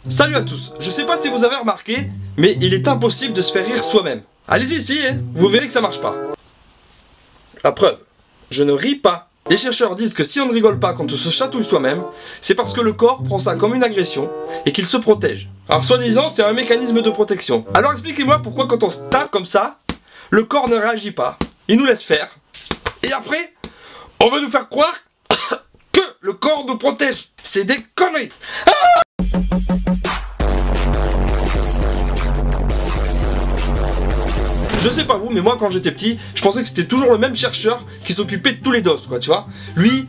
Salut à tous, je sais pas si vous avez remarqué, mais il est impossible de se faire rire soi-même. Allez-y, essayez, vous verrez que ça marche pas. La preuve, je ne ris pas. Les chercheurs disent que si on ne rigole pas quand on se chatouille soi-même, c'est parce que le corps prend ça comme une agression et qu'il se protège. Alors soi-disant, c'est un mécanisme de protection. Alors expliquez-moi pourquoi quand on se tape comme ça, le corps ne réagit pas, il nous laisse faire. Et après, on veut nous faire croire que le corps nous protège. C'est des conneries. Je sais pas vous, mais moi quand j'étais petit, je pensais que c'était toujours le même chercheur qui s'occupait de tous les dos, quoi, tu vois. Lui,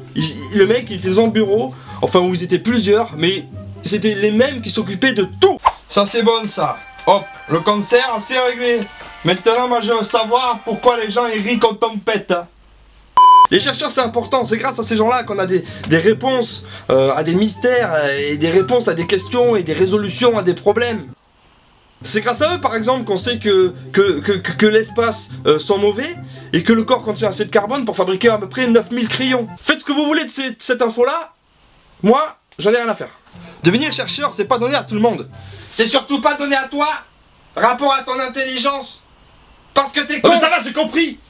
le mec, il était dans le bureau, enfin où ils étaient plusieurs, mais c'était les mêmes qui s'occupaient de tout. Ça c'est bon ça. Hop, le cancer, c'est réglé. Maintenant, moi je veux savoir pourquoi les gens ils rient quand on pète. Les chercheurs c'est important, c'est grâce à ces gens-là qu'on a des réponses à des mystères et des réponses à des questions et des résolutions à des problèmes. C'est grâce à eux par exemple qu'on sait que l'espace sent mauvais et que le corps contient assez de carbone pour fabriquer à peu près 9000 crayons. Faites ce que vous voulez de cette info-là, moi j'en ai rien à faire. Devenir chercheur c'est pas donné à tout le monde. C'est surtout pas donné à toi, rapport à ton intelligence. Parce que t'es con. Oh mais ça va, j'ai compris.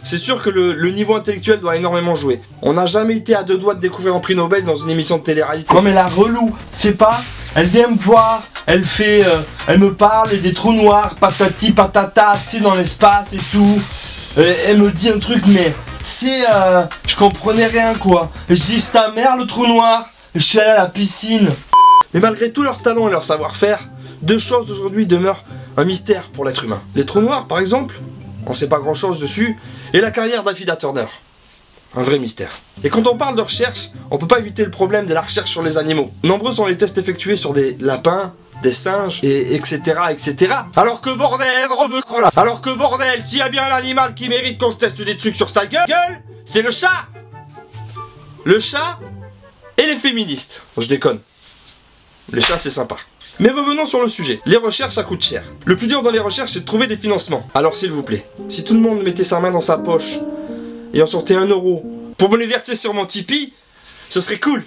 C'est sûr que le niveau intellectuel doit énormément jouer. On n'a jamais été à deux doigts de découvrir un prix Nobel dans une émission de télé-réalité. Non mais la relou, c'est pas, elle vient me voir, elle me parle et des trous noirs, patati patata, tu sais, dans l'espace et tout. Elle me dit un truc mais, je comprenais rien quoi. Je dis c'est ta mère le trou noir, je suis allé à la piscine. Mais malgré tout leur talent et leur savoir-faire, deux choses aujourd'hui demeurent un mystère pour l'être humain. Les trous noirs par exemple, on sait pas grand chose dessus, et la carrière d'Affida Turner. Un vrai mystère. Et quand on parle de recherche, on peut pas éviter le problème de la recherche sur les animaux. Nombreux sont les tests effectués sur des lapins, des singes, et etc. etc. Alors que bordel, s'il y a bien un animal qui mérite qu'on teste des trucs sur sa gueule, c'est le chat. Le chat et les féministes. Je déconne. Les chats c'est sympa. Mais revenons sur le sujet. Les recherches, ça coûte cher. Le plus dur dans les recherches, c'est de trouver des financements. Alors s'il vous plaît, si tout le monde mettait sa main dans sa poche et en sortait 1 euro pour me les verser sur mon Tipeee, ce serait cool.